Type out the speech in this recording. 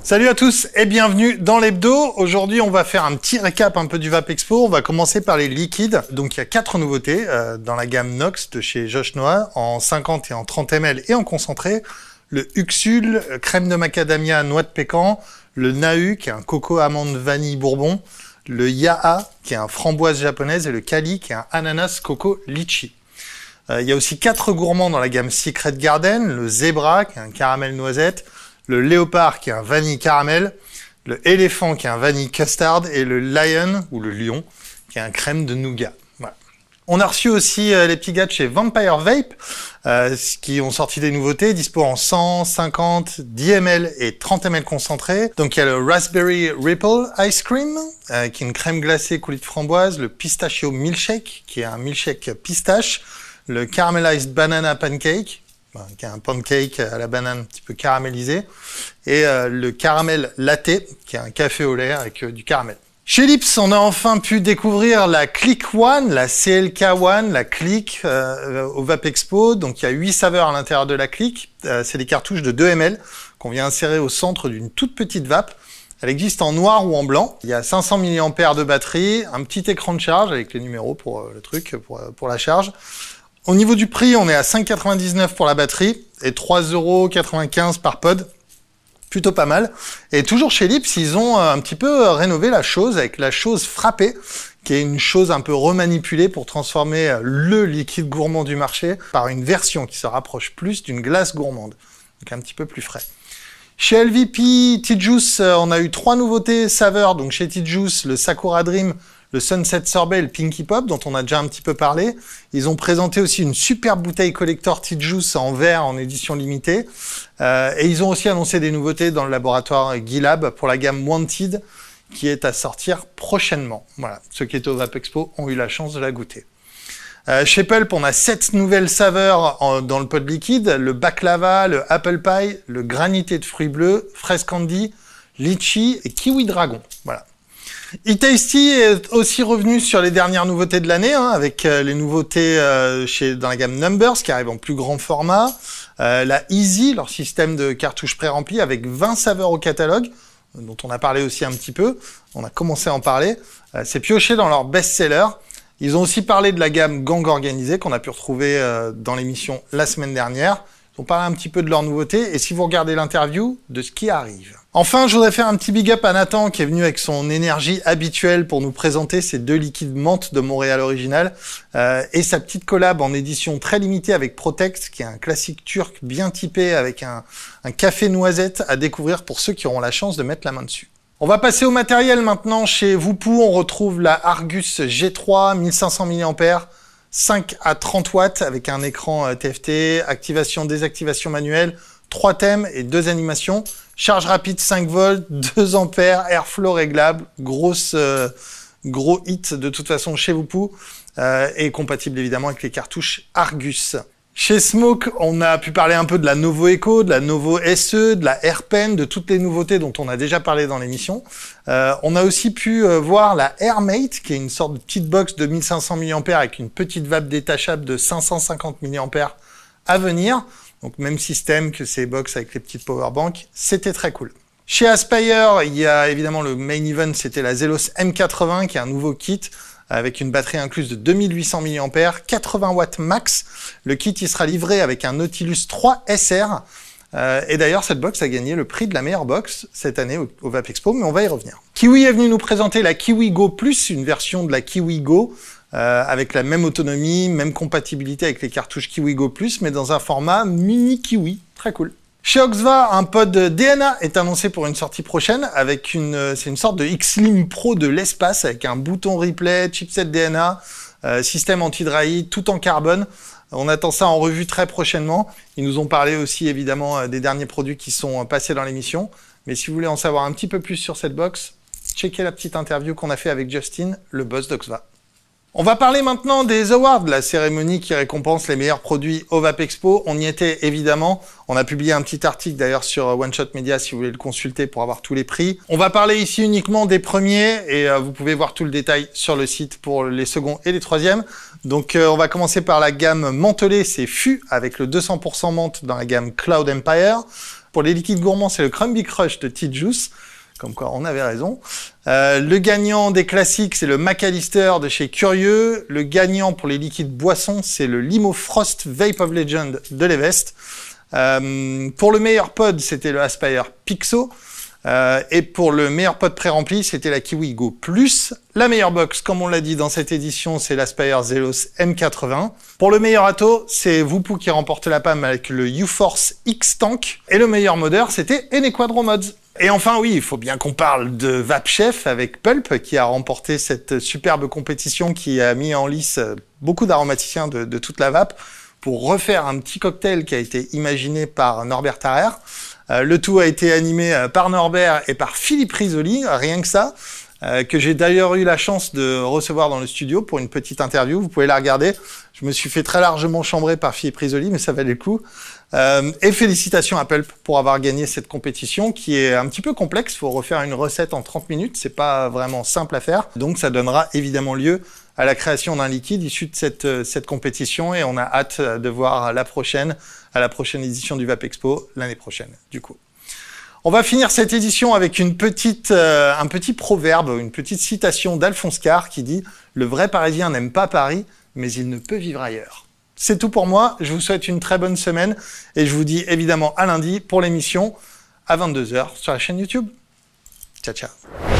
Salut à tous et bienvenue dans l'hebdo. Aujourd'hui, on va faire un petit récap un peu du Vape Expo. On va commencer par les liquides. Donc, il y a 4 nouveautés dans la gamme Nox de chez Josh Noah en 50 et en 30 ml et en concentré. Le Uxul, crème de macadamia, noix de pécan. Le Nahu, qui est un coco amande vanille bourbon. Le Yaha, qui est un framboise japonaise. Et le Kali, qui est un ananas coco litchi. Il y a aussi 4 gourmands dans la gamme Secret Garden. Le Zebra, qui est un caramel noisette. Le Léopard qui est un vanille caramel, le Éléphant qui est un vanille custard et le Lion ou le Lion qui est un crème de nougat. Voilà. On a reçu aussi les petits gars de chez Vampire Vape qui ont sorti des nouveautés, dispo en 100, 50, 10 ml et 30 ml concentrés. Donc il y a le Raspberry Ripple Ice Cream qui est une crème glacée coulis de framboise, le Pistachio Milkshake qui est un milkshake pistache, le Caramelized Banana Pancake qui est un pancake à la banane un petit peu caramélisé, et le caramel latte, qui est un café au lait avec du caramel. Chez Lips, on a enfin pu découvrir la Click One, la CLK One, la Click au Vape Expo. Donc il y a 8 saveurs à l'intérieur de la Click. C'est des cartouches de 2 ml qu'on vient insérer au centre d'une toute petite vape. Elle existe en noir ou en blanc. Il y a 500 mAh de batterie, un petit écran de charge avec les numéros pour le truc, pour la charge. Au niveau du prix, on est à 5,99 pour la batterie et 3,95 € par pod. Plutôt pas mal. Et toujours chez Lips, ils ont un petit peu rénové la chose avec la chose frappée, qui est une chose un peu remanipulée pour transformer le liquide gourmand du marché par une version qui se rapproche plus d'une glace gourmande. Donc un petit peu plus frais. Chez LVP T-Juice, on a eu 3 nouveautés saveurs. Donc chez T-Juice, le Sakura Dream, le Sunset Sorbet et le Pinky Pop, dont on a déjà un petit peu parlé. Ils ont présenté aussi une superbe bouteille collector T-Juice en verre en édition limitée. Et ils ont aussi annoncé des nouveautés dans le laboratoire Guilab pour la gamme Wanted, qui est à sortir prochainement. Voilà, ceux qui étaient au Vape Expo ont eu la chance de la goûter. Chez Pulp, on a 7 nouvelles saveurs dans le pod liquide. Le Baklava, le Apple Pie, le Granité de fruits bleus, Fraise Candy, Litchi et Kiwi Dragon. Voilà. eTasty est aussi revenu sur les dernières nouveautés de l'année, avec les nouveautés dans la gamme Numbers qui arrivent en plus grand format. La Easy, leur système de cartouches pré-remplies avec 20 saveurs au catalogue, dont on a parlé aussi un petit peu. On a commencé à en parler. C'est pioché dans leur best-seller. Ils ont aussi parlé de la gamme Gang Organisé qu'on a pu retrouver dans l'émission la semaine dernière. Ils ont parlé un petit peu de leurs nouveautés et si vous regardez l'interview, de ce qui arrive. Enfin, je voudrais faire un petit big up à Nathan qui est venu avec son énergie habituelle pour nous présenter ces 2 liquides menthe de Montréal original et sa petite collab en édition très limitée avec Protect qui est un classique turc bien typé avec un café noisette à découvrir pour ceux qui auront la chance de mettre la main dessus. On va passer au matériel maintenant. Chez Voopoo, on retrouve la Argus G3 1500 mAh, 5 à 30 watts avec un écran TFT, activation, désactivation manuelle, 3 thèmes et 2 animations, charge rapide 5 volts, 2 ampères, airflow réglable, gros hit de toute façon chez Voopoo et compatible évidemment avec les cartouches Argus. Chez Smoke, on a pu parler un peu de la Novo Eco, de la Novo SE, de la AirPen, de toutes les nouveautés dont on a déjà parlé dans l'émission. On a aussi pu voir la AirMate, qui est une sorte de petite box de 1500 mAh avec une petite vape détachable de 550 mAh à venir. Donc même système que ces box avec les petites powerbanks, c'était très cool. Chez Aspire, il y a évidemment le main event, c'était la Zelos M80, qui est un nouveau kit avec une batterie incluse de 2800 mAh, 80 watts max. Le kit, il sera livré avec un Nautilus 3 SR. Et d'ailleurs, cette box a gagné le prix de la meilleure box cette année au Vape Expo, mais on va y revenir. Kiwi est venu nous présenter la Kiwi Go Plus, une version de la Kiwi Go, avec la même autonomie, même compatibilité avec les cartouches Kiwi Go Plus, mais dans un format mini Kiwi. Très cool. Chez Oxva, un pod DNA est annoncé pour une sortie prochaine avec c'est une sorte de X-Slim Pro de l'espace avec un bouton replay, chipset DNA, système anti-dry, tout en carbone. On attend ça en revue très prochainement. Ils nous ont parlé aussi évidemment des derniers produits qui sont passés dans l'émission. Mais si vous voulez en savoir un petit peu plus sur cette box, checkez la petite interview qu'on a fait avec Justin, le boss d'Oxva. On va parler maintenant des awards, la cérémonie qui récompense les meilleurs produits au Vape Expo. On y était évidemment. On a publié un petit article d'ailleurs sur One Shot Media si vous voulez le consulter pour avoir tous les prix. On va parler ici uniquement des premiers et vous pouvez voir tout le détail sur le site pour les seconds et les troisièmes. Donc on va commencer par la gamme mentholée, c'est Fu avec le 200% menthe dans la gamme Cloud Empire. Pour les liquides gourmands, c'est le Crumbly Crush de T-Juice. Comme quoi, on avait raison. Le gagnant des classiques, c'est le McAllister de chez Curieux. Le gagnant pour les liquides boissons, c'est le Limo Frost Vape of Legend de l'Evest. Pour le meilleur pod, c'était le Aspire Pixo. Et pour le meilleur pod pré-rempli, c'était la Kiwi Go Plus. La meilleure box, comme on l'a dit dans cette édition, c'est l'Aspire Zelos M80. Pour le meilleur atto, c'est Voopoo qui remporte la palme avec le U-Force X-Tank. Et le meilleur modeur, c'était Enequadro Mods. Et enfin, oui, il faut bien qu'on parle de Vape Chef avec Pulp, qui a remporté cette superbe compétition qui a mis en lice beaucoup d'aromaticiens de toute la vape pour refaire un petit cocktail qui a été imaginé par Norbert Tarrer. Le tout a été animé par Norbert et par Philippe Risoli, rien que ça, que j'ai d'ailleurs eu la chance de recevoir dans le studio pour une petite interview. Vous pouvez la regarder. Je me suis fait très largement chambrer par Philippe Risoli, mais ça valait le coup. Et félicitations à Pulp pour avoir gagné cette compétition qui est un petit peu complexe. Il faut refaire une recette en 30 minutes. C'est pas vraiment simple à faire. Donc ça donnera évidemment lieu à la création d'un liquide issu de cette compétition et on a hâte de voir à la prochaine édition du Vape Expo l'année prochaine, du coup. On va finir cette édition avec un petit proverbe, une petite citation d'Alphonse Karr qui dit « Le vrai Parisien n'aime pas Paris, mais il ne peut vivre ailleurs ». C'est tout pour moi, je vous souhaite une très bonne semaine et je vous dis évidemment à lundi pour l'émission à 22 h sur la chaîne YouTube. Ciao, ciao.